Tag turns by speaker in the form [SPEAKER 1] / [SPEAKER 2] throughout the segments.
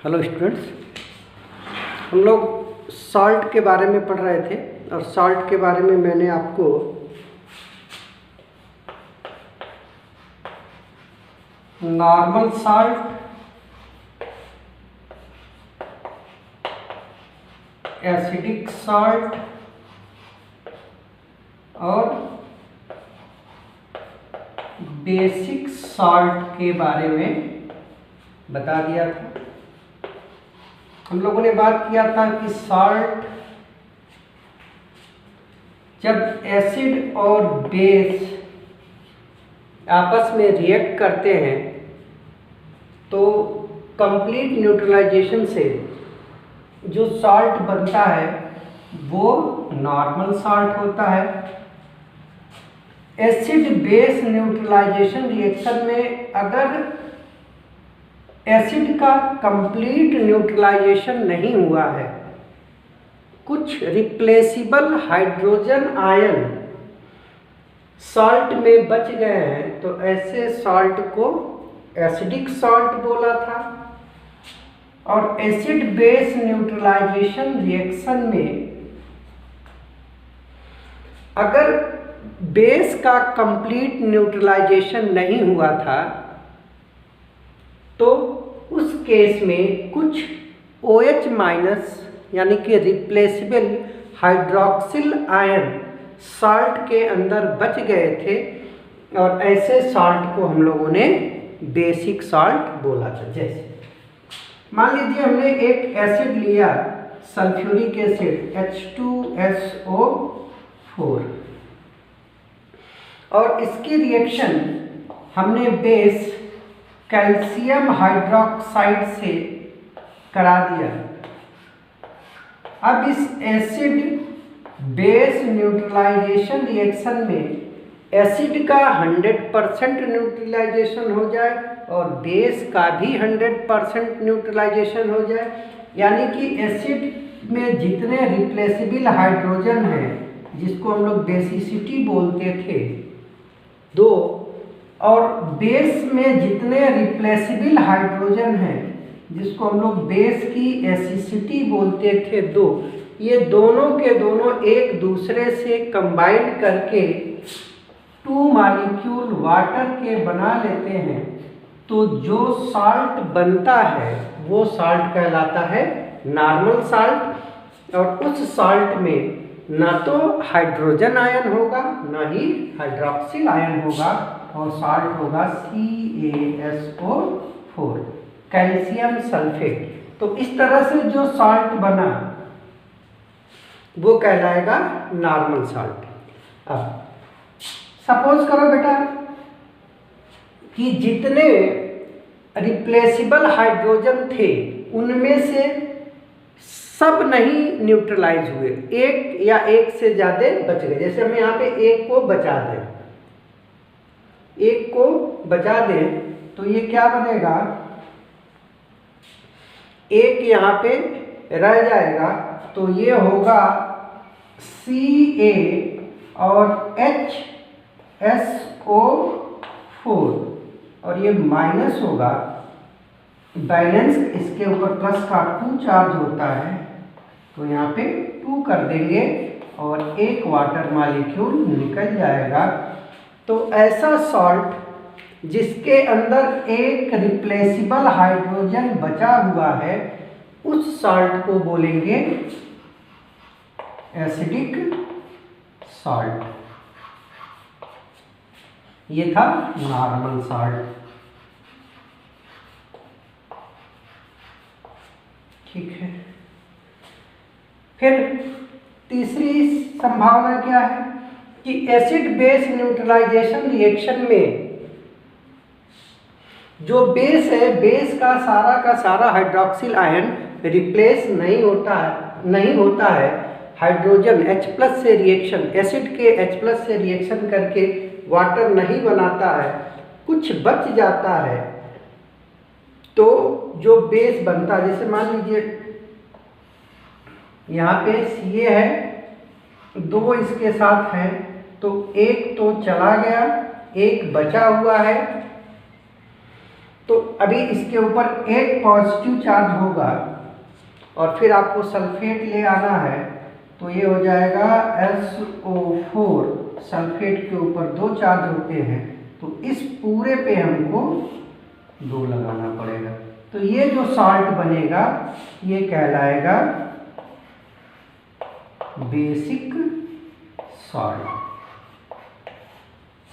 [SPEAKER 1] Hello students, हम लोग salt के बारे में पढ़ रहे थे और सॉल्ट के बारे में मैंने आपको नॉर्मल सॉल्ट, एसिडिक सॉल्ट और बेसिक सॉल्ट के बारे में बता दिया था। हम लोगों ने बात किया था कि सॉल्ट जब एसिड और बेस आपस में रिएक्ट करते हैं तो कंप्लीट न्यूट्रलाइजेशन से जो सॉल्ट बनता है वो नॉर्मल सॉल्ट होता है। एसिड बेस न्यूट्रलाइजेशन रिएक्शन में अगर एसिड का कंप्लीट न्यूट्रलाइजेशन नहीं हुआ है, कुछ रिप्लेसिबल हाइड्रोजन आयन सॉल्ट में बच गए हैं, तो ऐसे सॉल्ट को एसिडिक सॉल्ट बोला था। और एसिड बेस न्यूट्रलाइजेशन रिएक्शन में अगर बेस का कंप्लीट न्यूट्रलाइजेशन नहीं हुआ था तो उस केस में कुछ OH माइनस यानी कि रिप्लेसिबल हाइड्रोक्सिल आयन सॉल्ट के अंदर बच गए थे और ऐसे सॉल्ट को हम लोगों ने बेसिक सॉल्ट बोला था। जैसे मान लीजिए हमने एक एसिड लिया, सल्फ्यूरिक एसिड H2SO4, और इसकी रिएक्शन हमने बेस कैल्शियम हाइड्रोक्साइड से करा दिया। अब इस एसिड बेस न्यूट्रलाइजेशन रिएक्शन में एसिड का 100% न्यूट्रलाइजेशन हो जाए और बेस का भी 100% न्यूट्रलाइजेशन हो जाए, यानी कि एसिड में जितने रिप्लेसिबल हाइड्रोजन हैं, जिसको हम लोग बेसिसिटी बोलते थे 2, और बेस में जितने रिप्लेसिबल हाइड्रोजन हैं, जिसको हम लोग बेस की एसिसिटी बोलते थे 2, ये दोनों के दोनों एक दूसरे से कंबाइन करके 2 मॉलिक्यूल वाटर के बना लेते हैं, तो जो सॉल्ट बनता है वो सॉल्ट कहलाता है नॉर्मल सॉल्ट। और उस सॉल्ट में ना तो हाइड्रोजन आयन होगा ना ही हाइड्रोक्सिल आयन होगा और सॉल्ट होगा CaSO4, कैल्शियम सल्फेट। तो इस तरह से जो सॉल्ट बना वो कहलाएगा नॉर्मल सॉल्ट। अब सपोज करो बेटा कि जितने रिप्लेसिबल हाइड्रोजन थे उनमें से सब नहीं न्यूट्रलाइज हुए, एक या एक से ज़्यादा बच गए। जैसे हम यहाँ पे एक को बचा दें, तो ये क्या बनेगा, एक यहाँ पे रह जाएगा, तो ये होगा Ca और HSO4 और ये माइनस होगा, बैलेंस इसके ऊपर प्लस का 2 चार्ज होता है, तो यहाँ पे 2 कर देंगे और एक वाटर मॉलिक्यूल निकल जाएगा। तो ऐसा सॉल्ट जिसके अंदर एक रिप्लेसिबल हाइड्रोजन बचा हुआ है, उस सॉल्ट को बोलेंगे एसिडिक सॉल्ट। ये था नॉर्मल सॉल्ट। ठीक है, फिर तीसरी संभावना क्या है कि एसिड बेस न्यूट्रलाइजेशन रिएक्शन में जो बेस है, बेस का सारा हाइड्रोक्सिल आयन रिप्लेस नहीं होता है। हाइड्रोजन H+ से रिएक्शन, एसिड के H+ से रिएक्शन करके वाटर नहीं बनाता है, कुछ बच जाता है, तो जो बेस बनता है, जैसे मान लीजिए यहाँ पे Ca है, 2 इसके साथ हैं, तो एक तो चला गया, एक बचा हुआ है, तो अभी इसके ऊपर एक पॉजिटिव चार्ज होगा और फिर आपको सल्फेट ले आना है, तो ये हो जाएगा SO4। सल्फेट के ऊपर 2 चार्ज होते हैं, तो इस पूरे पे हमको 2 लगाना पड़ेगा। तो ये जो साल्ट बनेगा ये कहलाएगा बेसिक सॉल्ट।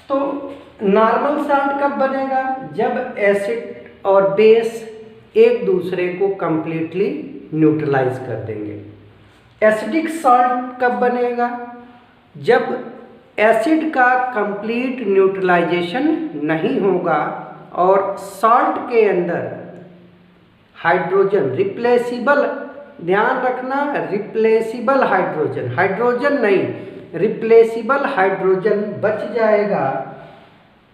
[SPEAKER 1] तो नॉर्मल सॉल्ट कब बनेगा? जब एसिड और बेस एक दूसरे को कंप्लीटली न्यूट्रलाइज कर देंगे। एसिडिक सॉल्ट कब बनेगा? जब एसिड का कंप्लीट न्यूट्रलाइजेशन नहीं होगा और सॉल्ट के अंदर हाइड्रोजन, रिप्लेसिबल, ध्यान रखना, रिप्लेसिबल हाइड्रोजन, हाइड्रोजन नहीं, रिप्लेसिबल हाइड्रोजन बच जाएगा।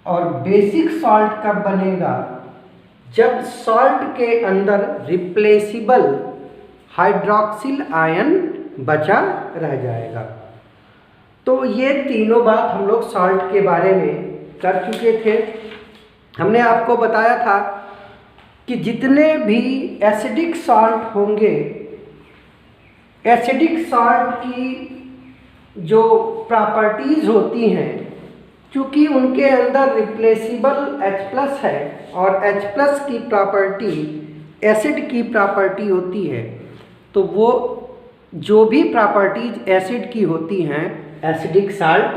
[SPEAKER 1] और बेसिक सॉल्ट कब बनेगा? जब सॉल्ट के अंदर रिप्लेसिबल हाइड्रोक्सिल आयन बचा रह जाएगा। तो ये तीनों बात हम लोग सॉल्ट के बारे में कर चुके थे। हमने आपको बताया था कि जितने भी एसिडिक सॉल्ट होंगे, एसिडिक सॉल्ट की जो प्रॉपर्टीज होती हैं, चूँकि उनके अंदर रिप्लेसिबल H+ है और H+ की प्रॉपर्टी एसिड की प्रॉपर्टी होती है, तो वो जो भी प्रॉपर्टीज एसिड की होती हैं एसिडिक सॉल्ट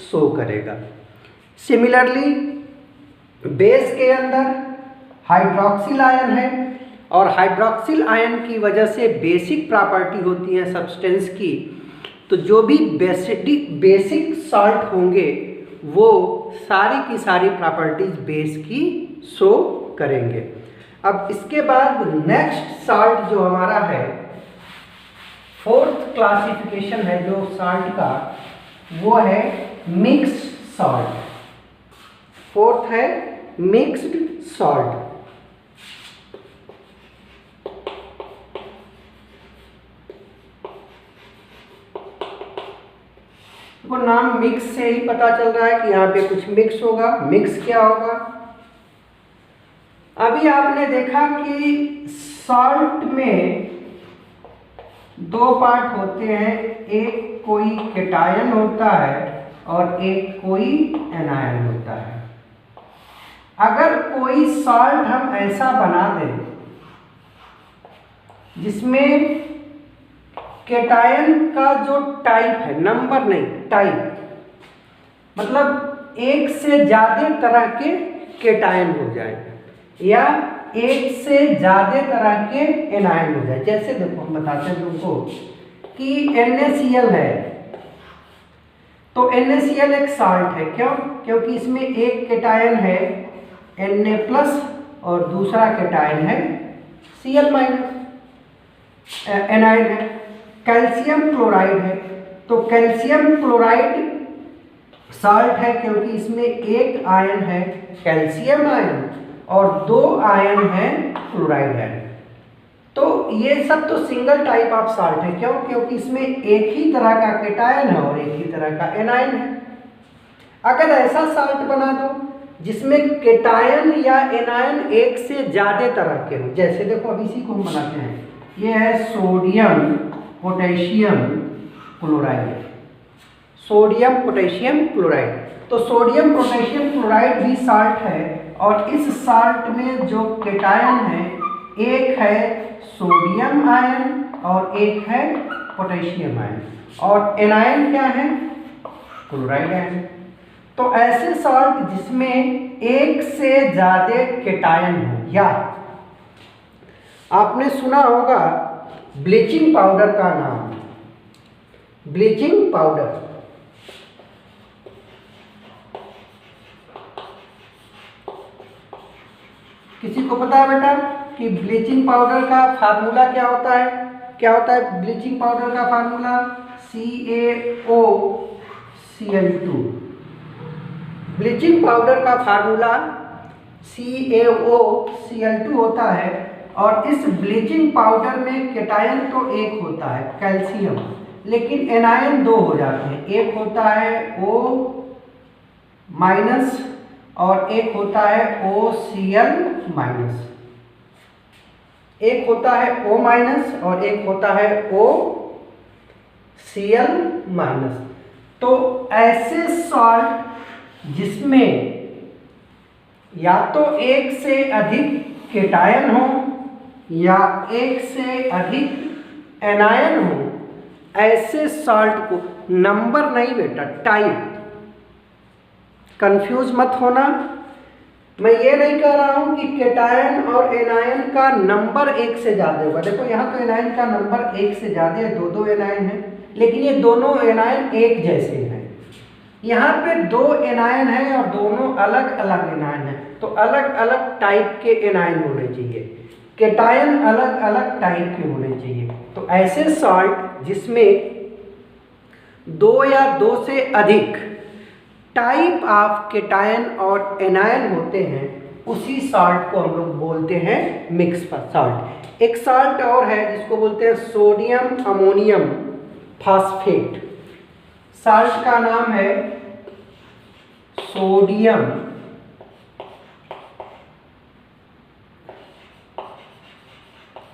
[SPEAKER 1] शो करेगा। सिमिलरली बेस के अंदर हाइड्रोक्सिल आयन है और हाइड्रोक्सिल आयन की वजह से बेसिक प्रॉपर्टी होती है सब्सटेंस की, तो जो भी बेसिक सॉल्ट होंगे वो सारी की सारी प्रॉपर्टीज बेस की शो करेंगे। अब इसके बाद नेक्स्ट सॉल्ट जो हमारा है, 4th क्लासिफिकेशन है जो सॉल्ट का, वो है मिक्स्ड सॉल्ट। 4th है मिक्स्ड सॉल्ट। को नाम मिक्स से ही पता चल रहा है कि यहाँ पे कुछ मिक्स होगा। मिक्स क्या होगा? अभी आपने देखा कि सॉल्ट में 2 पार्ट होते हैं, एक कोई केटायन होता है और एक कोई एनायन होता है। अगर कोई सॉल्ट हम ऐसा बना दें जिसमें केटायन का जो टाइप है, नंबर नहीं टाइप, मतलब एक से ज़्यादा तरह के केटायन हो जाए या एक से ज़्यादा तरह के एनायन हो जाए। जैसे देखो हम बताते हैं तुमको कि NaCl है, तो NaCl एक सॉल्ट है। क्यों? क्योंकि इसमें एक केटायन है Na+ और दूसरा केटायन है Cl-, एनायन है। कैल्शियम क्लोराइड है, तो कैल्शियम क्लोराइड सॉल्ट है क्योंकि इसमें एक आयन है कैल्शियम आयन और 2 आयन है क्लोराइड आयन। तो ये सब तो सिंगल टाइप ऑफ सॉल्ट है। क्यों? क्योंकि इसमें एक ही तरह का केटायन है और एक ही तरह का एनायन है। अगर ऐसा सॉल्ट बना दो जिसमें केटायन या एनायन एक से ज़्यादा तरह के हो, जैसे देखो अभी इसी को हम बनाते हैं, ये है sodium potassium chloride. Sodium potassium chloride, तो सोडियम पोटेशियम क्लोराइड भी सॉल्ट है और इस सॉल्ट में जो केटायन है, एक है सोडियम आयन और एक है पोटेशियम आयन, और एनायन क्या है? Chloride ion. तो ऐसे सॉल्ट जिसमें एक से ज़्यादा केटायन हो, या आपने सुना होगा ब्लीचिंग पाउडर का नाम, ब्लीचिंग पाउडर। किसी को पता है बेटा कि ब्लीचिंग पाउडर का फार्मूला क्या होता है? क्या होता है ब्लीचिंग पाउडर का फार्मूला? CaOCl2। ब्लीचिंग पाउडर का फार्मूला CaOCl2 होता है और इस ब्लीचिंग पाउडर में केटायन तो एक होता है कैल्शियम, लेकिन एनायन 2 हो जाते हैं। एक होता है O- और एक होता है OCl माइनस, एक होता है O माइनस और एक होता है OCl माइनस। तो ऐसे सॉल्ट जिसमें या तो एक से अधिक केटायन हो या एक से अधिक एनायन हो, ऐसे सॉल्ट को, नंबर नहीं बेटा, टाइप, कंफ्यूज मत होना। मैं ये नहीं कह रहा हूं कि केटायन और एनायन का नंबर एक से ज़्यादा होगा। देखो यहाँ तो एनायन का नंबर एक से ज़्यादा है, दो दो एनायन है, लेकिन ये दोनों एनायन एक जैसे हैं। यहाँ पे दो एनायन है और दोनों अलग अलग एनायन है, तो अलग अलग टाइप के एनायन होने चाहिए, केटायन अलग अलग टाइप के होने चाहिए। तो ऐसे सॉल्ट जिसमें दो या दो से अधिक टाइप ऑफ केटायन और एनायन होते हैं, उसी सॉल्ट को हम लोग बोलते हैं मिक्स सॉल्ट। एक सॉल्ट और है जिसको बोलते हैं सोडियम अमोनियम फास्फेट। सॉल्ट का नाम है sodium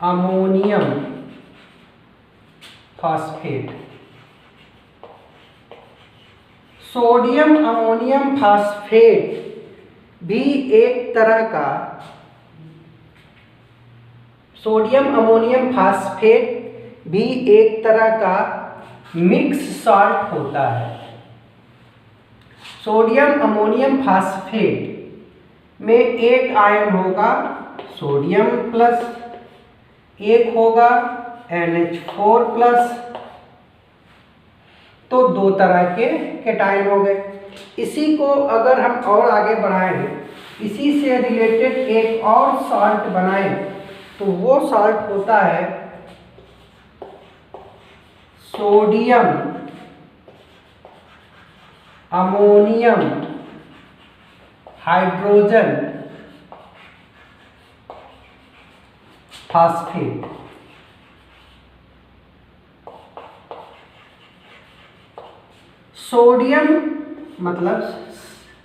[SPEAKER 1] ammonium phosphate. Sodium ammonium phosphate भी एक तरह का, सोडियम अमोनियम फास्फेट भी एक तरह का मिक्स सॉल्ट होता है। सोडियम अमोनियम फास्फेट में एक आयन होगा सोडियम प्लस, एक होगा NH4 प्लस, तो दो तरह के केटायन हो गए। इसी को अगर हम और आगे बढ़ाएं, इसी से रिलेटेड एक और सॉल्ट बनाएं, तो वो सॉल्ट होता है sodium ammonium hydrogen phosphate. Sodium मतलब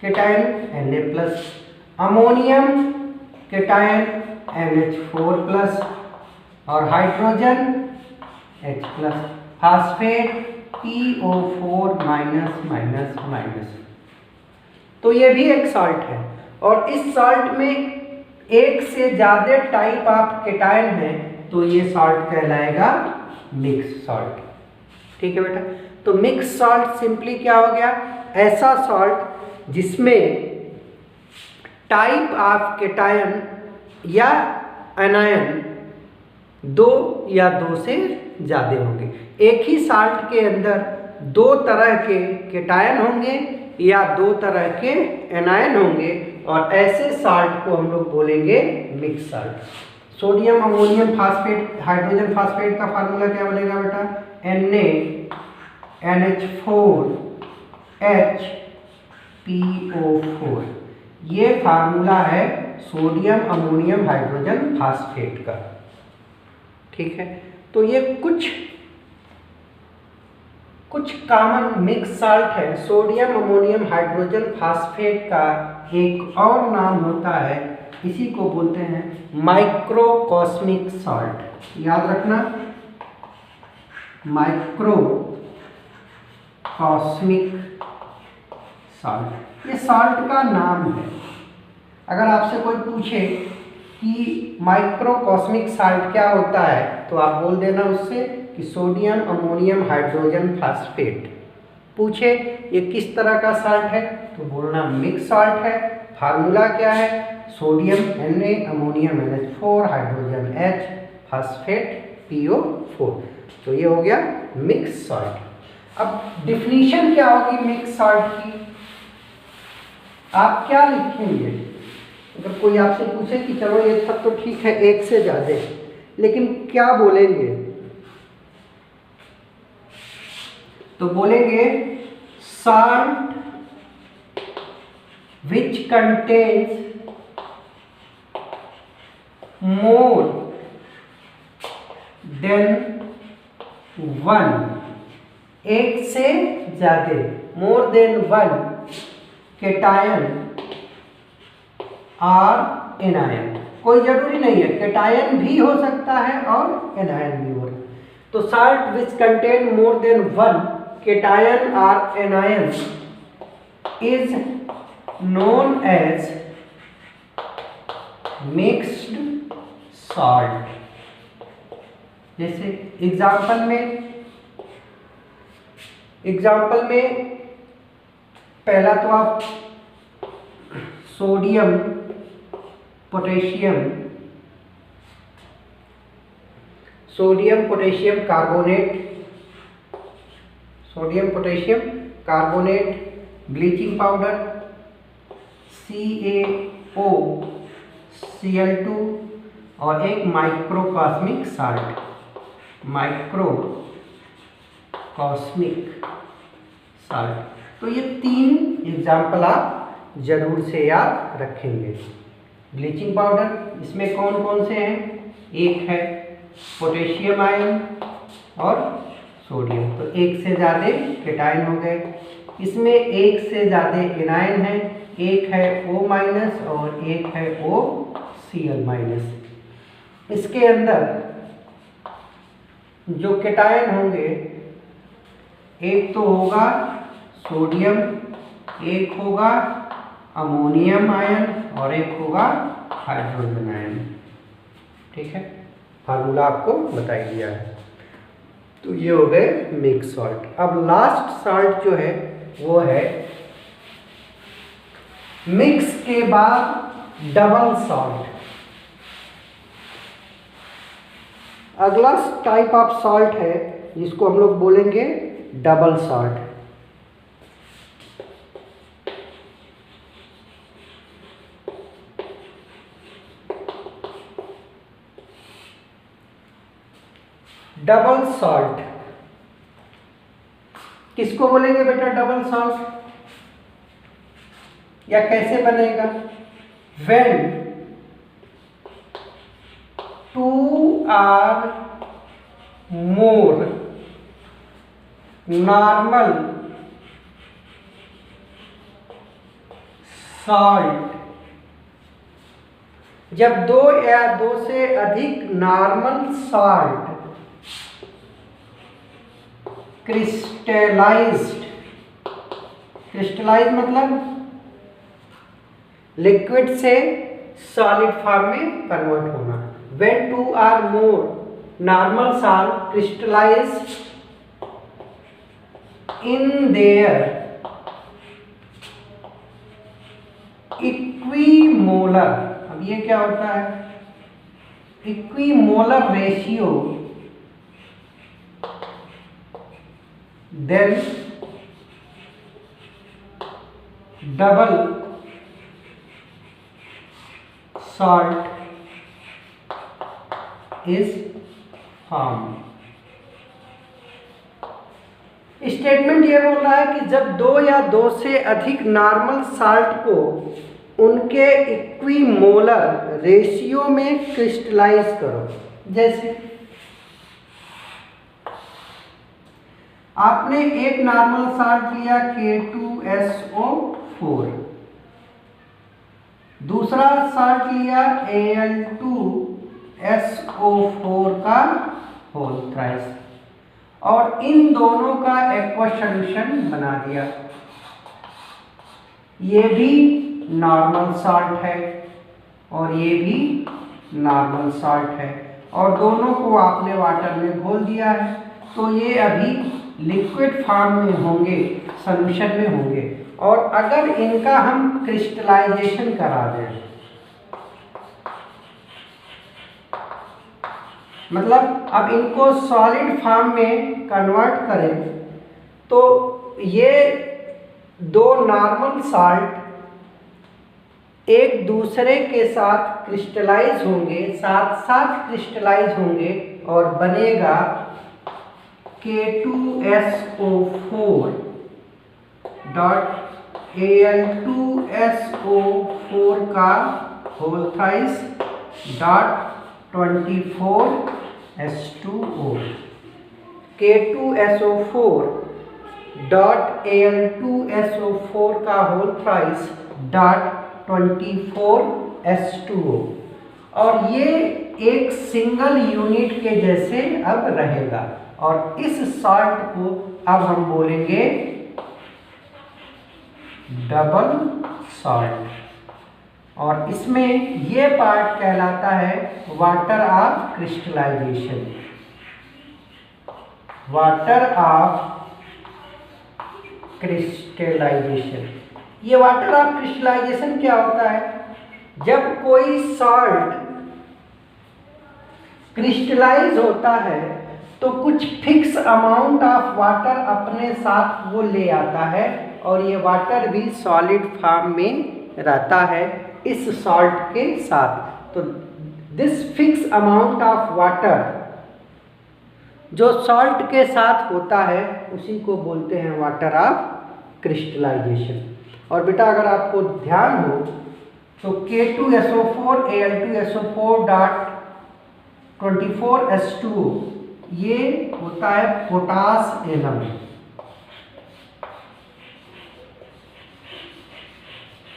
[SPEAKER 1] cation Na+, ammonium cation NH4+, और हाइड्रोजन H+, फास्फेट PO4-। तो ये भी एक सॉल्ट है, और इस सॉल्ट में एक से ज़्यादा टाइप ऑफ केटायन है, तो ये सॉल्ट कहलाएगा मिक्स सॉल्ट। ठीक है बेटा। तो मिक्स सॉल्ट सिंपली क्या हो गया, ऐसा सॉल्ट जिसमें टाइप ऑफ केटायन या एनायन दो या दो से ज़्यादा होंगे। एक ही सॉल्ट के अंदर दो तरह के केटायन होंगे या दो तरह के एनायन होंगे, और ऐसे सॉल्ट को हम लोग बोलेंगे mix salt. Sodium ammonium phosphate hydrogen phosphate का फार्मूला क्या बनेगा बेटा, NaNH4HPO4। ये फार्मूला है सोडियम अमोनियम हाइड्रोजन फास्फेट का। ठीक है। तो ये कुछ कॉमन मिक्स सॉल्ट है। सोडियम अमोनियम हाइड्रोजन फास्फेट का एक और नाम होता है, इसी को बोलते हैं माइक्रोकॉस्मिक सॉल्ट। याद रखना, माइक्रोकॉस्मिक सॉल्ट, ये सॉल्ट का नाम है। अगर आपसे कोई पूछे कि माइक्रोकॉस्मिक सॉल्ट क्या होता है, तो आप बोल देना उससे कि सोडियम अमोनियम हाइड्रोजन फास्फेट। पूछे ये किस तरह का सॉल्ट है, तो बोलना मिक्स सॉल्ट है। फार्मूला क्या है, sodium Na, ammonium NH4, hydrogen H, phosphate PO4। तो ये हो गया मिक्स सॉल्ट। अब डिफिनीशन क्या होगी मिक्स सॉल्ट की, आप क्या लिखेंगे? अगर कोई आपसे पूछे कि चलो ये सब तो ठीक है एक से ज़्यादा, लेकिन क्या बोलेंगे? तो बोलेंगे salt which contains more than one, एक से ज्यादा, more than one cation और एनायन। कोई जरूरी नहीं है, कैटायन भी हो सकता है और एनायन भी हो सकता है। तो salt which contain more than one cation और anion is known as mixed salt. जैसे एग्जाम्पल में पहला तो आप sodium potassium carbonate, bleaching powder CaO Cl2 और एक माइक्रोकॉस्मिक साल्ट। तो ये 3 एग्जाम्पल आप जरूर से याद रखेंगे। ब्लीचिंग पाउडर, इसमें कौन कौन से हैं? एक है पोटेशियम आयन और सोडियम, तो एक से ज़्यादा कैटायन हो गए। इसमें एक से ज़्यादा एनायन है, एक है O- और एक है OCl-। इसके अंदर जो कैटायन होंगे, एक तो होगा सोडियम, एक होगा अमोनियम आयन और एक होगा हाइड्रोजन आयन। ठीक है, फार्मूला आपको बता ही दिया है। तो ये हो गए मिक्स सॉल्ट। अब लास्ट सॉल्ट जो है वो है मिक्स के बाद डबल सॉल्ट। अगला टाइप ऑफ सॉल्ट है जिसको हम लोग बोलेंगे डबल सॉल्ट। डबल सॉल्ट किसको बोलेंगे बेटा? डबल सॉल्ट या कैसे बनेगा? When 2 or more normal salt, जब 2 या 2 से अधिक नॉर्मल सॉल्ट क्रिस्टलाइज्ड मतलब लिक्विड से सॉलिड फॉर्म में कन्वर्ट होना। When 2 or more normal salt crystallized in their equimolar, अब ये क्या होता है? Equimolar ratio, then double salt is form. Statement ये बोल रहा है कि जब 2 या 2 से अधिक नॉर्मल साल्ट को उनके इक्विमोलर रेशियो में क्रिस्टलाइज करो। जैसे आपने एक नॉर्मल साल्ट लिया K2SO4, दूसरा साल्ट लिया Al2SO4 का होल थ्राइस, और इन दोनों का एक्वा सॉल्यूशन बना दिया। ये भी नॉर्मल साल्ट है और ये भी नॉर्मल साल्ट है, और दोनों को आपने वाटर में घोल दिया है, तो ये अभी लिक्विड फॉर्म में होंगे, सॉल्यूशन में होंगे। और अगर इनका हम क्रिस्टलाइजेशन करा दें, मतलब अब इनको सॉलिड फॉर्म में कन्वर्ट करें, तो ये 2 नॉर्मल साल्ट एक दूसरे के साथ क्रिस्टलाइज होंगे, साथ क्रिस्टलाइज होंगे, और बनेगा K2SO4 डॉट Al2SO4 का whole thrice dot 24H2O। K2SO4 dot Al2SO4 का होल थ्राइस डॉट 24 H2O, और ये एक सिंगल यूनिट के जैसे अब रहेगा। और इस सॉल्ट को अब हम बोलेंगे डबल सॉल्ट, और इसमें ये पार्ट कहलाता है water of crystallisation. Water of crystallisation, ये वाटर ऑफ क्रिस्टलाइजेशन क्या होता है? जब कोई सॉल्ट क्रिस्टलाइज होता है तो कुछ फिक्स अमाउंट ऑफ वाटर अपने साथ वो ले आता है, और ये वाटर भी सॉलिड फॉर्म में रहता है इस सॉल्ट के साथ। तो this fix amount of water जो सॉल्ट के साथ होता है उसी को बोलते हैं वाटर ऑफ क्रिस्टलाइजेशन। और बेटा अगर आपको ध्यान हो तो K2SO4 Al2SO4 डॉट 24H2O ये होता है पोटास एलिमेंट।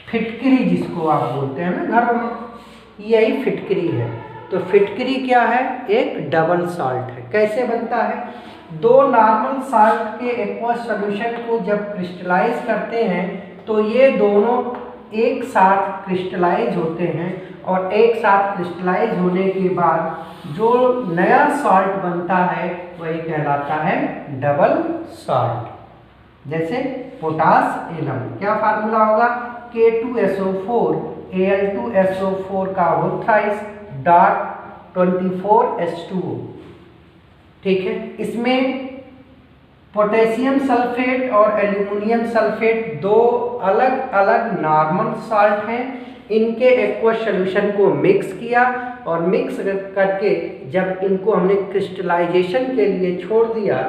[SPEAKER 1] फिटकरी जिसको आप बोलते हैं ना घर में, यही फिटकरी है। तो फिटकरी क्या है? एक डबल सॉल्ट है। कैसे बनता है? दो नॉर्मल सॉल्ट के एक्वस सॉल्यूशन को जब क्रिस्टलाइज करते हैं तो ये दोनों एक साथ क्रिस्टलाइज होते हैं, और एक साथ क्रिस्टलाइज होने के बाद जो नया सॉल्ट बनता है वही कहलाता है डबल सॉल्ट। जैसे पोटास एलिमेंट, क्या फार्मूला होगा? K2SO4 Al2SO4 का होल थ्राइस डॉट 24H2O। ठीक है, इसमें पोटेशियम सल्फेट और एल्यूमिनियम सल्फेट दो अलग अलग नॉर्मल सॉल्ट हैं। इनके एक्वस सॉल्यूशन को मिक्स किया, और मिक्स करके जब इनको हमने क्रिस्टलाइजेशन के लिए छोड़ दिया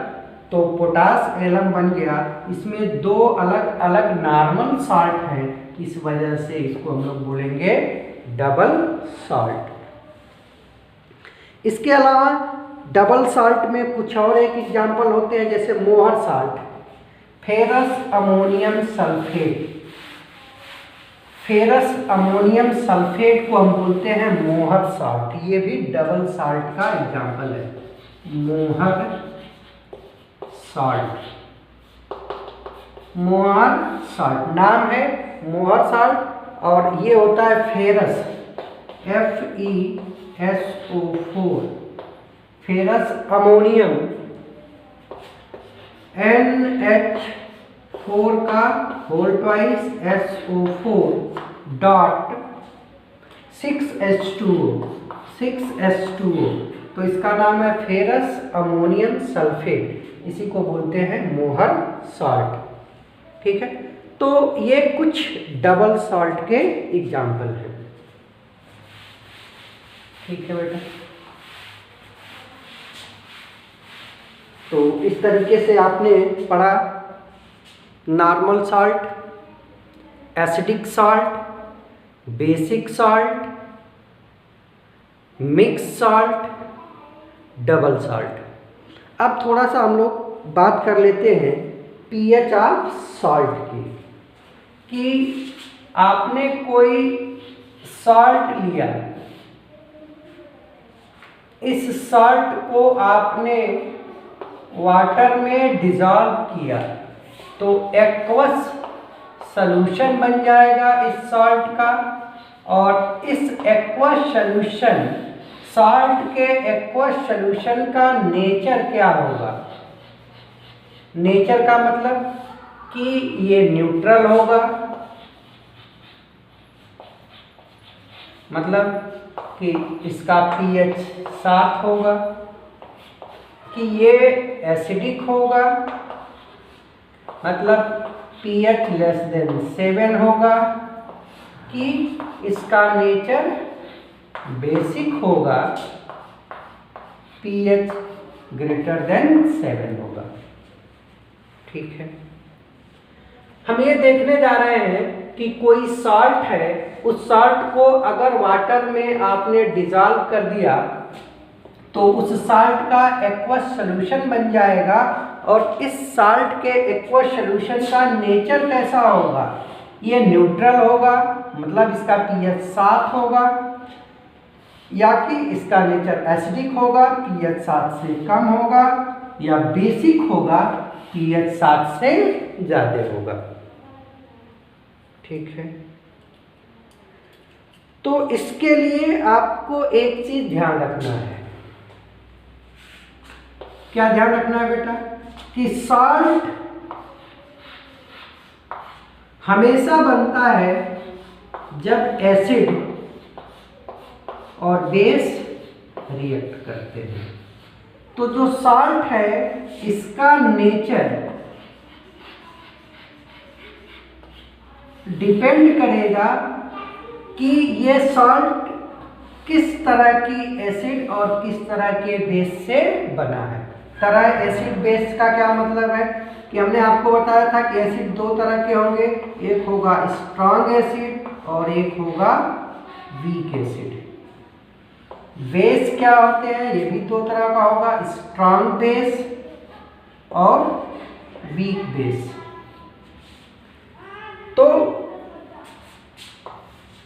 [SPEAKER 1] तो पोटास एलम बन गया। इसमें दो अलग अलग नॉर्मल सॉल्ट हैं, इस वजह से इसको हम लोग बोलेंगे डबल सॉल्ट। इसके अलावा डबल सॉल्ट में कुछ और एक एग्जाम्पल होते हैं, जैसे मोहर salt, ferrous ammonium sulphate. Ferrous ammonium sulphate को हम बोलते हैं मोहर सॉल्ट। ये भी डबल सॉल्ट का एग्जाम्पल है, मोहर सॉल्ट। मोहर सॉल्ट नाम है मोहर सॉल्ट, और ये होता है ferrous FeSO4, ferrous ammonium NH4 का whole twice SO4 dot 6H2O। तो इसका नाम है फेरस अमोनियम सल्फेट, इसी को बोलते हैं मोहर सॉल्ट। ठीक है, तो ये कुछ डबल सॉल्ट के एग्जाम्पल हैं। ठीक है बेटा, तो इस तरीके से आपने पढ़ा normal salt, acidic salt, basic salt, mix salt, double salt. अब थोड़ा सा हम लोग बात कर लेते हैं पीएच ऑफ सॉल्ट की, कि आपने कोई सॉल्ट लिया, इस सॉल्ट को आपने वाटर में डिज़ोल्व किया तो एक्वस सॉल्यूशन बन जाएगा इस सॉल्ट का। और इस एक्वस सॉल्यूशन, सॉल्ट के एक्वस सॉल्यूशन का नेचर क्या होगा? नेचर का मतलब कि ये न्यूट्रल होगा, मतलब कि इसका pH 7 होगा, कि ये एसिडिक होगा, मतलब pH लेस देन 7 होगा, कि इसका नेचर बेसिक होगा, pH ग्रेटर देन 7 होगा। ठीक है, हम ये देखने जा रहे हैं कि कोई सॉल्ट है, उस सॉल्ट को अगर वाटर में आपने डिज़ोल्व कर दिया तो उस सॉल्ट का एक्वस सॉल्यूशन बन जाएगा। और इस सॉल्ट के एक्वस सॉल्यूशन का नेचर कैसा होगा? ये न्यूट्रल होगा, मतलब इसका पीएच 7 होगा, या कि इसका नेचर एसिडिक होगा, पीएच 7 से कम होगा, या बेसिक होगा, पीएच 7 से ज़्यादा होगा। ठीक है, तो इसके लिए आपको एक चीज ध्यान रखना है। क्या ध्यान रखना है बेटा? कि सॉल्ट हमेशा बनता है जब एसिड और बेस रिएक्ट करते हैं। तो जो सॉल्ट है इसका नेचर डिपेंड करेगा कि ये सॉल्ट किस तरह की एसिड और किस तरह के बेस से बना है। तरह एसिड बेस का क्या मतलब है कि हमने आपको बताया था कि एसिड दो तरह के होंगे, एक होगा स्ट्रॉन्ग एसिड और एक होगा वीक एसिड। बेस क्या होते हैं, ये भी दो तरह का होगा, स्ट्रॉन्ग बेस और वीक बेस। तो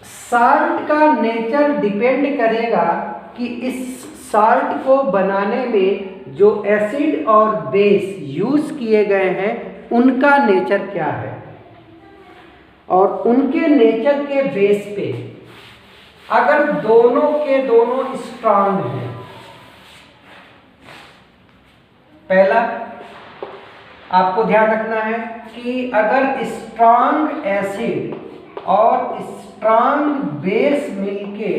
[SPEAKER 1] साल्ट का नेचर डिपेंड करेगा कि इस साल्ट को बनाने में जो एसिड और बेस यूज किए गए हैं उनका नेचर क्या है, और उनके नेचर के बेस पे अगर दोनों के दोनों स्ट्रांग हैं, पहला आपको ध्यान रखना है कि अगर स्ट्रांग एसिड और स्ट्रांग बेस मिलके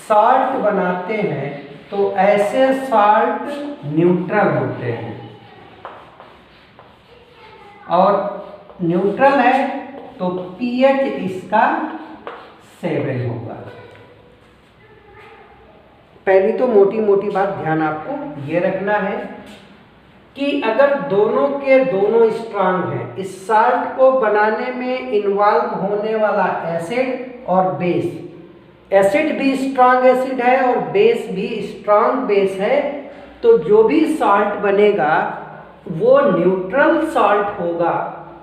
[SPEAKER 1] साल्ट बनाते हैं तो ऐसे साल्ट न्यूट्रल होते हैं, और न्यूट्रल है तो पीएच इसका 7 होगा। पहली तो मोटी मोटी बात ध्यान आपको ये रखना है कि अगर दोनों के दोनों स्ट्रांग हैं, इस साल्ट को बनाने में इन्वॉल्व होने वाला एसिड और बेस, एसिड भी स्ट्रांग एसिड है और बेस भी स्ट्रांग बेस है, तो जो भी साल्ट बनेगा वो न्यूट्रल साल्ट होगा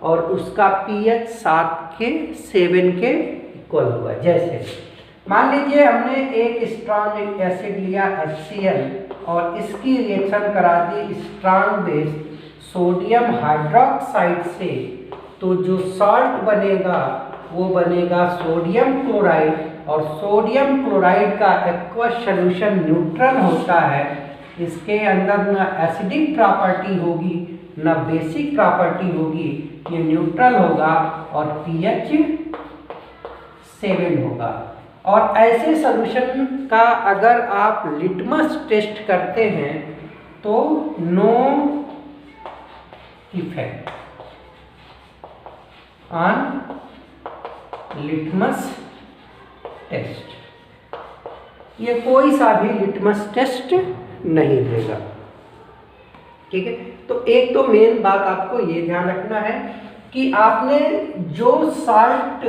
[SPEAKER 1] और उसका पीएच 7 के 7 के इक्वल होगा। जैसे मान लीजिए हमने एक स्ट्रांग एसिड लिया HCl और इसकी रिएक्शन करा दी स्ट्रांग बेस सोडियम हाइड्रोक्साइड से, तो जो सॉल्ट बनेगा वो बनेगा सोडियम क्लोराइड, और सोडियम क्लोराइड का एक्वस सॉल्यूशन न्यूट्रल होता है। इसके अंदर ना एसिडिक प्रॉपर्टी होगी ना बेसिक प्रॉपर्टी होगी, ये न्यूट्रल होगा और पीएच 7 होगा। और ऐसे सॉल्यूशन का अगर आप लिटमस टेस्ट करते हैं तो no effect on litmus test, ये कोई सा भी लिटमस टेस्ट नहीं देगा। ठीक है, तो एक तो मेन बात आपको ये ध्यान रखना है कि आपने जो साल्ट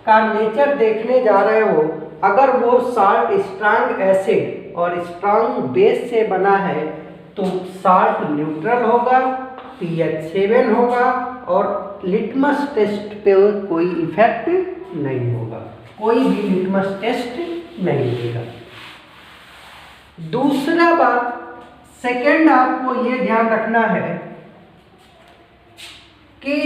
[SPEAKER 1] का नेचर देखने जा रहे हो, अगर वो साल्ट स्ट्रांग एसिड और स्ट्रांग बेस से बना है तो साल्ट न्यूट्रल होगा, पीएच 7 होगा और लिटमस टेस्ट पे कोई इफेक्ट नहीं होगा, कोई भी लिटमस टेस्ट नहीं देगा। दूसरा बात, सेकंड आपको ये ध्यान रखना है कि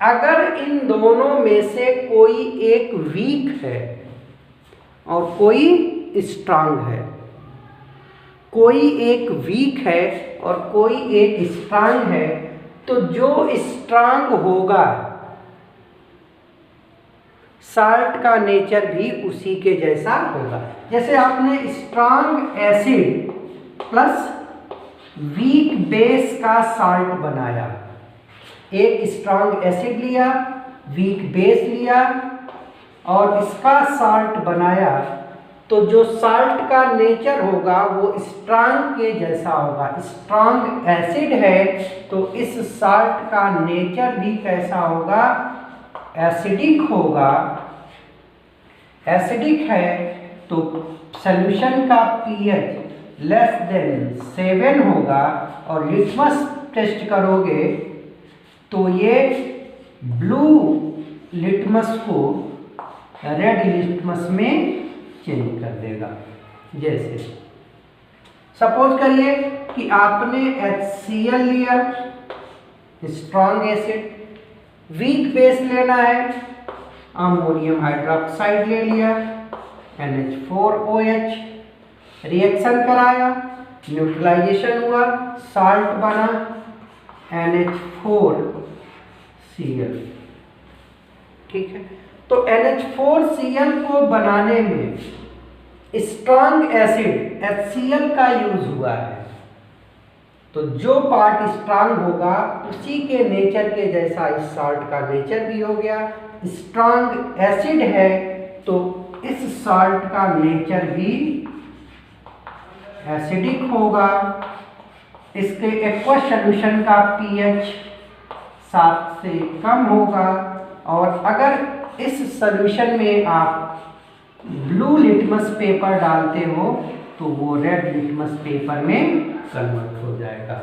[SPEAKER 1] अगर इन दोनों में से कोई एक वीक है और कोई स्ट्रांग है, कोई एक वीक है और कोई एक स्ट्रांग है, तो जो स्ट्रांग होगा साल्ट का नेचर भी उसी के जैसा होगा। जैसे आपने strong acid plus weak base का साल्ट बनाया, एक स्ट्रांग एसिड लिया, वीक बेस लिया और इसका साल्ट बनाया, तो जो साल्ट का नेचर होगा वो स्ट्रांग के जैसा होगा। स्ट्रांग एसिड है तो इस साल्ट का नेचर भी कैसा होगा, एसिडिक होगा। एसिडिक है तो सॉल्यूशन का पीएच लेस देन 7 होगा, और लिटमस टेस्ट करोगे तो ये ब्लू लिटमस को रेड लिटमस में चेंज कर देगा। जैसे सपोज करिए कि आपने HCl लिया, स्ट्रॉन्ग एसिड, वीक बेस लेना है, अमोनियम हाइड्रोक्साइड ले लिया, NH4OH, रिएक्शन कराया, न्यूट्रलाइजेशन हुआ, साल्ट बना NH4Cl। ठीक है, तो NH4Cl को बनाने में स्ट्रॉन्ग एसिड HCl का यूज हुआ है। तो जो पार्ट स्ट्रॉन्ग होगा उसी के नेचर के जैसा इस साल्ट का नेचर भी हो गया। स्ट्रॉन्ग एसिड है तो इस साल्ट का नेचर भी एसिडिक होगा। इसके एक्वा सॉल्यूशन का pH 7 से कम होगा। और अगर इस सॉल्यूशन में आप ब्लू लिटमस पेपर डालते हो तो वो रेड लिटमस पेपर में कन्वर्ट हो जाएगा।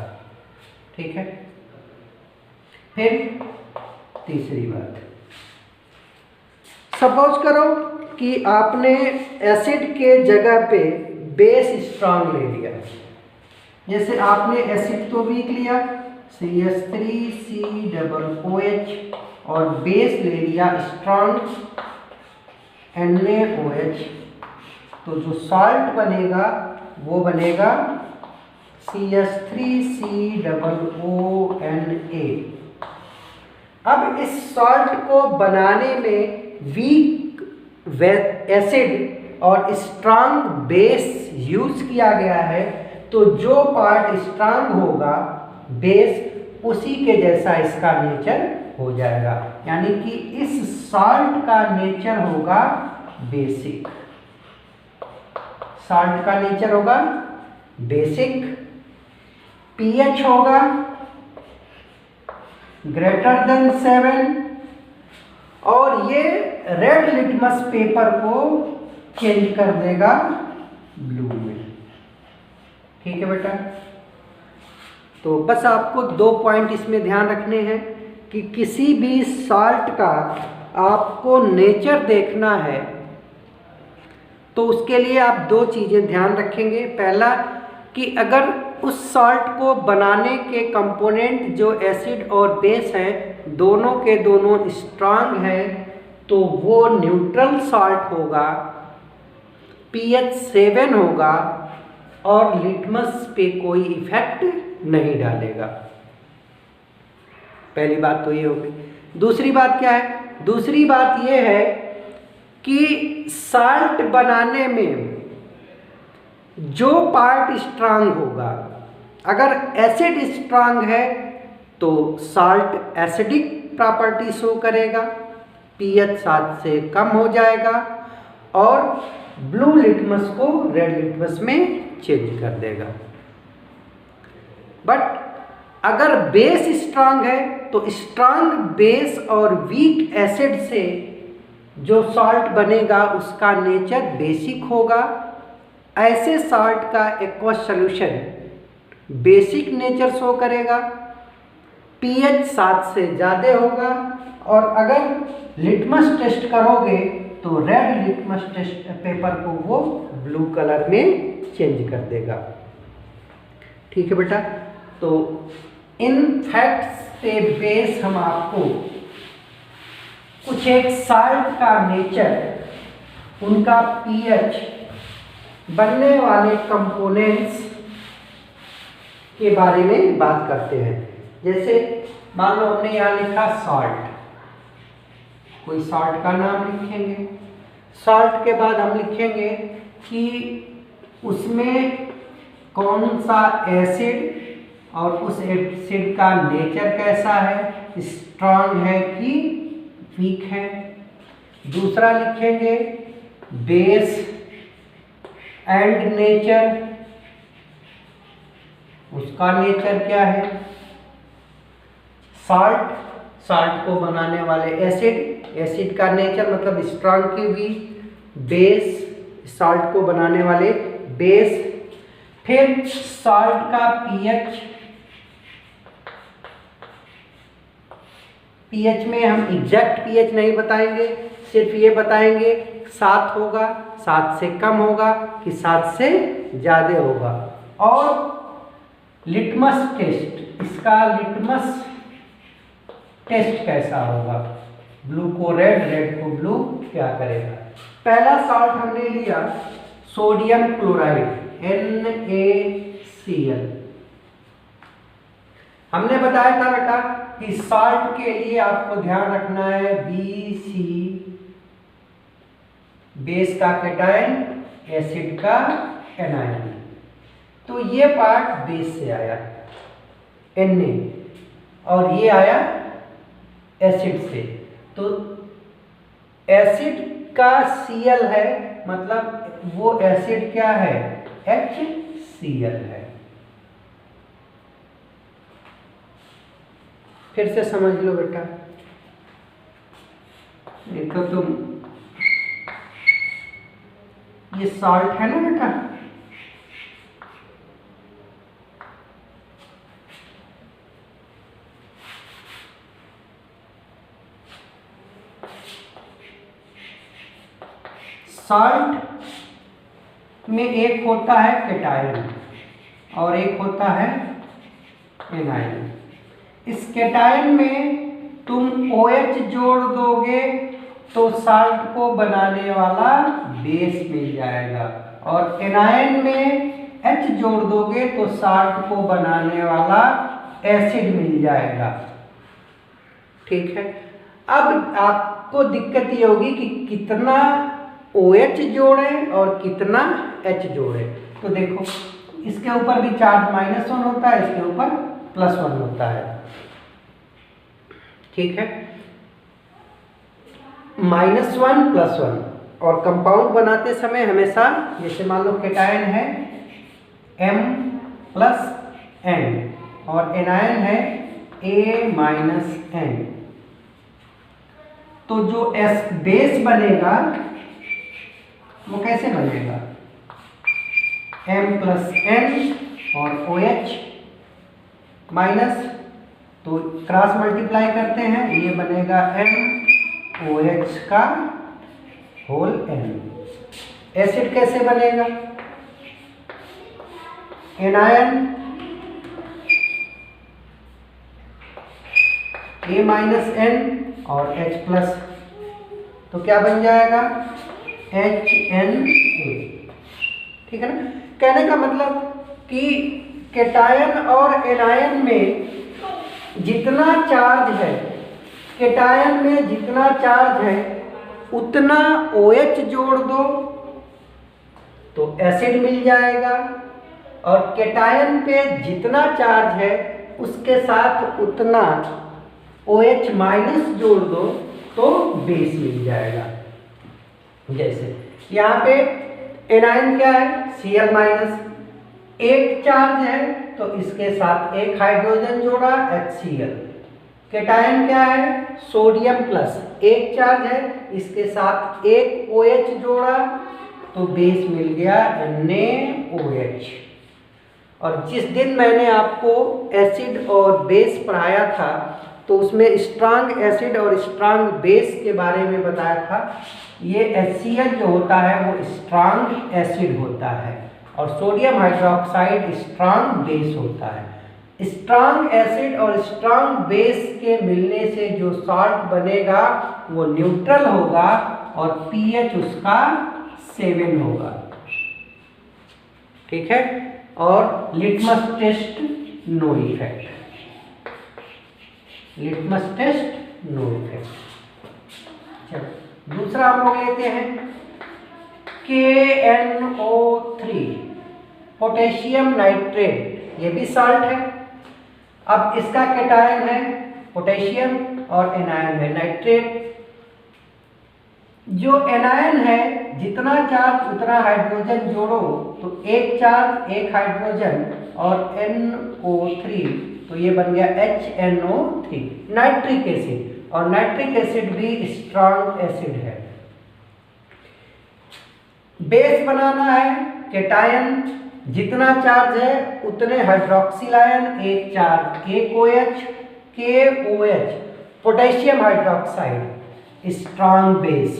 [SPEAKER 1] ठीक है, फिर तीसरी बात, सपोज करो कि आपने एसिड के जगह पे बेस स्ट्रॉन्ग ले लिया। जैसे आपने एसिड तो वीक लिया CH3COOH और बेस ले लिया स्ट्रॉन्ग NaOH, तो जो सॉल्ट बनेगा वो बनेगा CH3COONA। अब इस सॉल्ट को बनाने में वीक एसिड और स्ट्रॉन्ग बेस यूज किया गया है, तो जो पार्ट स्ट्रॉन्ग होगा बेस उसी के जैसा इसका नेचर हो जाएगा। यानी कि इस सॉल्ट का नेचर होगा बेसिक। सॉल्ट का नेचर होगा बेसिक, pH होगा ग्रेटर देन 7 और ये रेड लिटमस पेपर को चेंज कर देगा ब्लू में। ठीक है बेटा, तो बस आपको 2 पॉइंट इसमें ध्यान रखने हैं कि किसी भी सॉल्ट का आपको नेचर देखना है तो उसके लिए आप 2 चीज़ें ध्यान रखेंगे। पहला कि अगर उस सॉल्ट को बनाने के कंपोनेंट जो एसिड और बेस हैं दोनों के दोनों स्ट्रॉन्ग हैं तो वो न्यूट्रल सॉल्ट होगा, pH 7 होगा और लिटमस पे कोई इफेक्ट नहीं डालेगा। पहली बात तो ये होगी। दूसरी बात क्या है? दूसरी बात ये है कि साल्ट बनाने में जो पार्ट स्ट्रांग होगा, अगर एसिड स्ट्रांग है तो साल्ट एसिडिक प्रॉपर्टी शो करेगा, pH 7 से कम हो जाएगा और ब्लू लिटमस को रेड लिटमस में चेंज कर देगा। बट अगर बेस स्ट्रांग है तो स्ट्रांग बेस और वीक एसिड से जो सॉल्ट बनेगा उसका नेचर बेसिक होगा। ऐसे सॉल्ट का aqueous solution basic nature show करेगा, pH 7 से ज़्यादा होगा और अगर लिटमस टेस्ट करोगे तो रेड लिटमस टेस्ट पेपर को वो ब्लू कलर में चेंज कर देगा। ठीक है बेटा, तो इन फैक्ट्स पे बेस हम आपको कुछ एक साल्ट का नेचर, उनका pH, बनने वाले कंपोनेंट्स के बारे में बात करते हैं। जैसे मान लो हमने यहाँ लिखा सॉल्ट, कोई सॉल्ट का नाम लिखेंगे। सॉल्ट के बाद हम लिखेंगे कि उसमें कौन सा एसिड और उस एसिड का नेचर कैसा है, स्ट्रॉन्ग है कि वीक है। दूसरा लिखेंगे बेस एंड नेचर, उसका नेचर क्या है। साल्ट, साल्ट को बनाने वाले एसिड, एसिड का नेचर मतलब स्ट्रॉन्ग की वीक। बेस, साल्ट को बनाने वाले बेस। फिर साल्ट का pH, पीएच में हम एग्जैक्ट पीएच नहीं बताएंगे, सिर्फ ये बताएंगे 7 होगा, 7 से कम होगा कि 7 से ज़्यादा होगा। और लिटमस टेस्ट, इसका लिटमस टेस्ट कैसा होगा, ब्लू को रेड, रेड को ब्लू क्या करेगा। पहला सॉल्ट हमने लिया सोडियम क्लोराइड NaCl। हमने बताया था बेटा कि सॉल्ट के लिए आपको ध्यान रखना है Bc, बेस का कैटायन, एसिड का एनायन। तो ये पार्ट बेस से आया Na और ये आया एसिड से। तो एसिड का Cl है, मतलब वो एसिड क्या है, HCl है। फिर से समझ लो बेटा, देखो तुम, ये सॉल्ट है ना बेटा, सॉल्ट में एक होता है कैटायन और एक होता है एनायन। इस कैटायन में तुम OH जोड़ दोगे तो सॉल्ट को बनाने वाला बेस मिल जाएगा, और एनायन में H जोड़ दोगे तो सॉल्ट को बनाने वाला एसिड मिल जाएगा। ठीक है, अब आपको दिक्कत ये होगी कि कितना OH जोड़े और कितना H जोड़े। तो देखो इसके ऊपर भी चार्ज -1 होता है, इसके ऊपर +1 होता है। ठीक है, -1 +1। और कंपाउंड बनाते समय हमेशा, जैसे मान लो कैटायन है M+N और एनायन है A-N, तो जो बेस बनेगा वो कैसे बनेगा, M+N और OH माइनस, तो क्रॉस मल्टीप्लाई करते हैं, ये बनेगा MOH का होल N। एसिड कैसे बनेगा, एनायन A-N और H+, तो क्या बन जाएगा, HNA। ठीक है ना। कहने का मतलब कि कैटायन और एनायन में जितना चार्ज है, कैटायन में जितना चार्ज है उतना OH जोड़ दो तो एसिड मिल जाएगा, और कैटायन पे जितना चार्ज है उसके साथ उतना OH माइनस जोड़ दो तो बेस मिल जाएगा। जैसे यहाँ पे एनायन क्या है, Cl माइनस, एक चार्ज है तो इसके साथ एक हाइड्रोजन जोड़ा HCl। कैटायन क्या है, सोडियम प्लस, एक चार्ज है, इसके साथ एक OH जोड़ा तो बेस मिल गया NaOH। और जिस दिन मैंने आपको एसिड और बेस पढ़ाया था तो उसमें स्ट्रांग एसिड और स्ट्रांग बेस के बारे में बताया था। ये HCl जो होता है वो स्ट्रांग एसिड होता है और सोडियम हाइड्रोक्साइड स्ट्रांग बेस होता है। स्ट्रांग एसिड और स्ट्रांग बेस के मिलने से जो सॉल्ट बनेगा वो न्यूट्रल होगा और pH उसका 7 होगा। ठीक है, और litmus test no effect, litmus test no effect. चलो दूसरा हम लोग लेते हैं KNO3 पोटेशियम नाइट्रेट, ये भी सॉल्ट है। अब इसका कैटायन है पोटेशियम और एनायन है नाइट्रेट। जो एनायन है जितना चार्ज उतना हाइड्रोजन जोड़ो तो एक चार्ज एक हाइड्रोजन और NO3, तो ये बन गया HNO3 नाइट्रिक एसिड, और नाइट्रिक एसिड भी स्ट्रांग एसिड है। बेस बनाना है, कैटायन जितना चार्ज है उतने हाइड्रोक्सिल आयन, एक चार्ज एक OH KOH, potassium hydroxide strong base,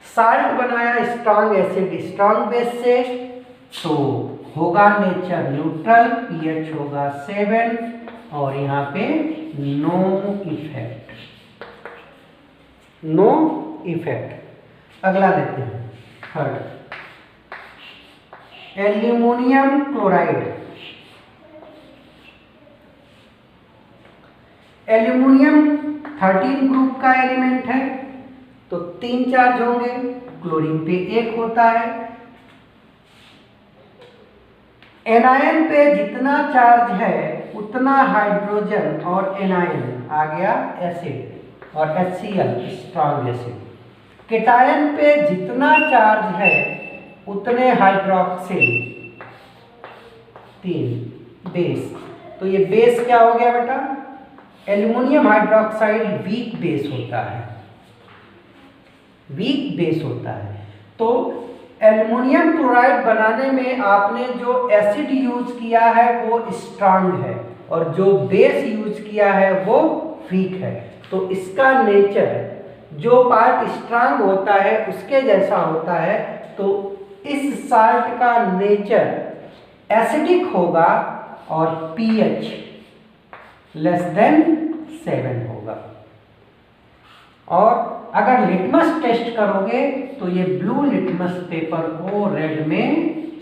[SPEAKER 1] salt बनाया स्ट्रॉन्ग एसिड स्ट्रॉन्ग बेस से, तो होगा नेचर न्यूट्रल, पीएच होगा 7 और यहाँ पे नो इफेक्ट, नो इफेक्ट। अगला लेते हैं third, aluminium chloride. Aluminium 13 group का एलिमेंट है, तो 3 चार्ज होंगे, क्लोरीन पे 1 होता है। एनायन पे जितना चार्ज है उतना हाइड्रोजन और एनायन आ गया एसिड और HCl स्ट्रॉन्ग एसिड। केटायन पे जितना चार्ज है उतने हाइड्रोक्सिल 3 बेस। तो ये बेस क्या हो गया बेटा? एल्युमिनियम हाइड्रोक्साइड वीक बेस होता है, वीक बेस होता है। तो एल्युमिनियम क्लोराइड बनाने में आपने जो एसिड यूज किया है वो स्ट्रांग है और जो बेस यूज किया है वो वीक है। तो इसका नेचर जो पार्ट स्ट्रांग होता है उसके जैसा होता है। तो इस साल्ट का नेचर एसिडिक होगा और पीएच लेस देन 7 होगा। और अगर लिटमस टेस्ट करोगे तो ये ब्लू लिटमस पेपर को रेड में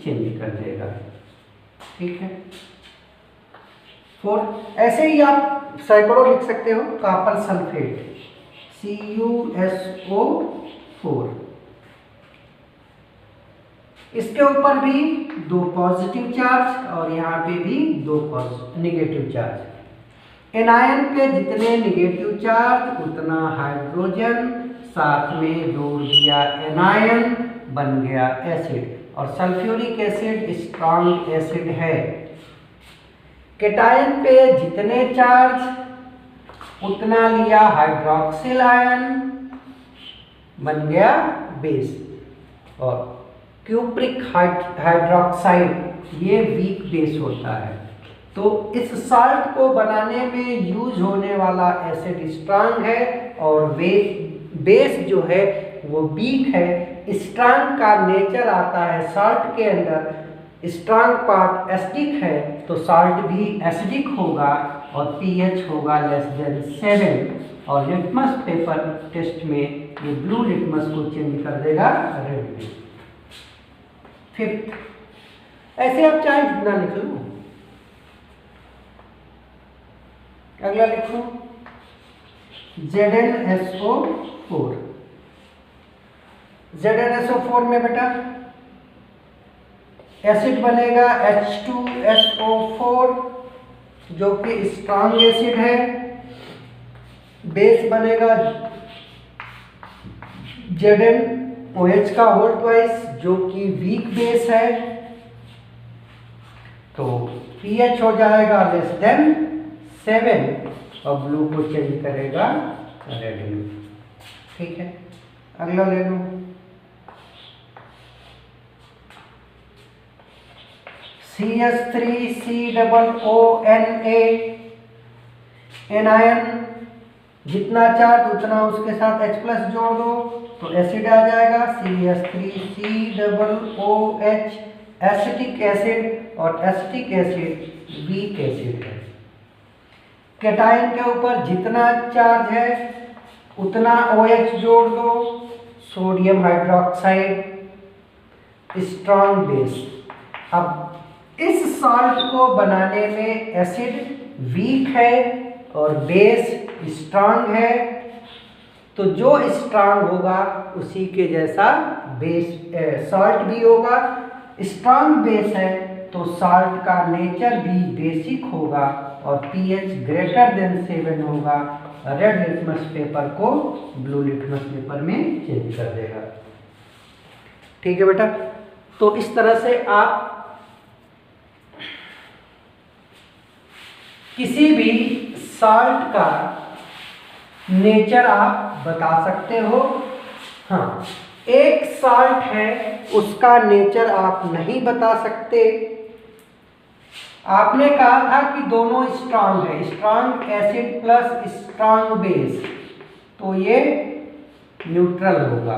[SPEAKER 1] चेंज कर देगा। ठीक है। 4 ऐसे ही आप सैकड़ों लिख सकते हो। कॉपर सल्फेट CuSO4, इसके ऊपर भी 2 पॉजिटिव चार्ज और यहाँ पे भी 2 निगेटिव चार्ज। एनायन पे जितने निगेटिव चार्ज उतना हाइड्रोजन, साथ में जोड़ दिया एनायन, बन गया एसिड। और सल्फ्यूरिक एसिड स्ट्रॉन्ग एसिड है। केटायन पे जितने चार्ज उतना लिया हाइड्रोक्सिल आयन, बन गया बेस। और क्यूप्रिक हाइड्रोक्साइड ये वीक बेस होता है। तो इस साल्ट को बनाने में यूज होने वाला एसिड स्ट्रांग है और बेस जो है वो वीक है। स्ट्रांग का नेचर आता है साल्ट के अंदर, स्ट्रांग पार्ट एसिडिक है तो साल्ट भी एसिडिक होगा और पीएच होगा लेस देन 7। और लिटमस पेपर टेस्ट में ये ब्लू लिटमस को चेंज कर देगा रेड में। 5th, ऐसे आप चाहे जितना लिख लो। अगला लिखो ZnSO4। ZnSO4 में बेटा एसिड बनेगा H2SO4 जो कि स्ट्रॉन्ग एसिड है। बेस बनेगा ZnOH का होल ट्वाइस जो कि वीक बेस है। तो पीएच हो जाएगा लेस देन 7 और ब्लू को चेंज करेगा रेड में। ठीक है। अगला ले लो CH3COONA। एनायन जितना चार्ज उतना उसके साथ H+ जोड़ दो तो एसिड आ जाएगा CH3COOH, एसिटिक एसिड। और एसिटिक एसिड वीक एसिड है। केटायन के ऊपर जितना चार्ज है उतना OH जोड़ दो, सोडियम हाइड्रोक्साइड, स्ट्रॉन्ग बेस। अब इस साल्ट को बनाने में एसिड वीक है और बेस स्ट्रॉन्ग है। तो जो स्ट्रॉन्ग होगा उसी के जैसा बेस साल्ट भी होगा। स्ट्रॉन्ग बेस है तो साल्ट का नेचर भी बेसिक होगा और पीएच ग्रेटर देन 7 होगा। रेड लिटमस पेपर को ब्लू लिटमस पेपर में चेंज कर देगा। ठीक है बेटा। तो इस तरह से आप किसी भी साल्ट का नेचर आप बता सकते हो। हाँ, एक साल्ट है उसका नेचर आप नहीं बता सकते आपने कहा था कि दोनों स्ट्रांग है, strong acid plus strong base, तो ये न्यूट्रल होगा।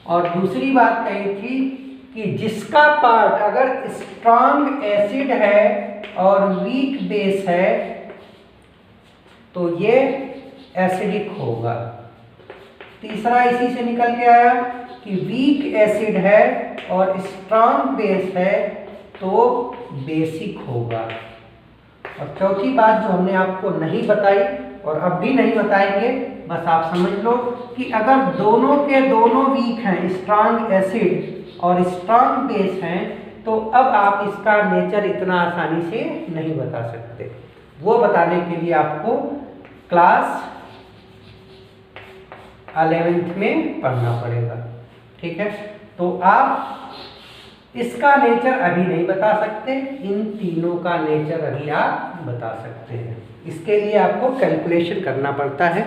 [SPEAKER 1] और दूसरी बात कही थी कि जिसका पार्ट अगर स्ट्रांग एसिड है और वीक बेस है तो ये एसिडिक होगा। तीसरा इसी से निकल के आया कि वीक एसिड है और स्ट्रांग बेस है तो बेसिक होगा। और चौथी बात जो हमने आपको नहीं बताई और अब भी नहीं बताएंगे, बस आप समझ लो कि अगर दोनों के दोनों वीक हैं, स्ट्रांग एसिड और स्ट्रांग बेस हैं, तो अब आप इसका नेचर इतना आसानी से नहीं बता सकते। वो बताने के लिए आपको क्लास 11th में पढ़ना पड़ेगा। ठीक है, तो आप इसका नेचर अभी नहीं बता सकते, इन तीनों का नेचर अभी आप बता सकते हैं। इसके लिए आपको कैलकुलेशन करना पड़ता है,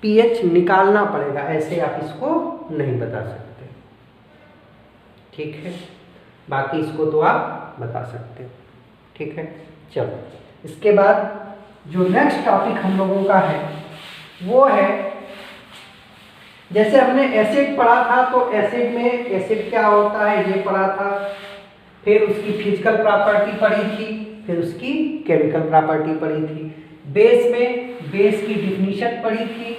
[SPEAKER 1] पीएच निकालना पड़ेगा, ऐसे आप इसको नहीं बता सकते। ठीक है, बाकी इसको तो आप बता सकते हो। ठीक है, चलो इसके बाद जो नेक्स्ट टॉपिक हम लोगों का है वो है, जैसे हमने एसिड पढ़ा था तो एसिड में एसिड क्या होता है ये पढ़ा था, फिर उसकी फिजिकल प्रॉपर्टी पढ़ी थी, फिर उसकी केमिकल प्रॉपर्टी पढ़ी थी। बेस में बेस की डिफिनीशन पढ़ी थी,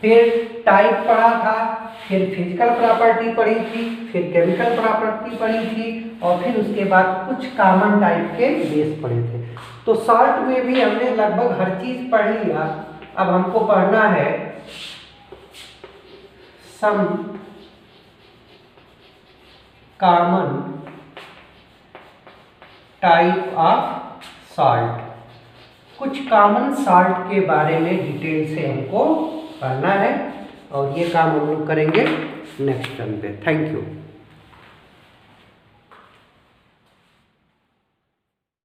[SPEAKER 1] फिर टाइप पढ़ा था, फिर फिजिकल प्रॉपर्टी पढ़ी थी, फिर केमिकल प्रॉपर्टी पढ़ी थी और फिर उसके बाद कुछ कॉमन टाइप के बेस पढ़े थे। तो शॉर्ट में भी हमने लगभग हर चीज पढ़ लिया। अब हमको पढ़ना है some common type of salt. कुछ कॉमन सॉल्ट के बारे में डिटेल से हमको पढ़ना है और ये काम हम लोग करेंगे नेक्स्ट टर्म पे। Thank you.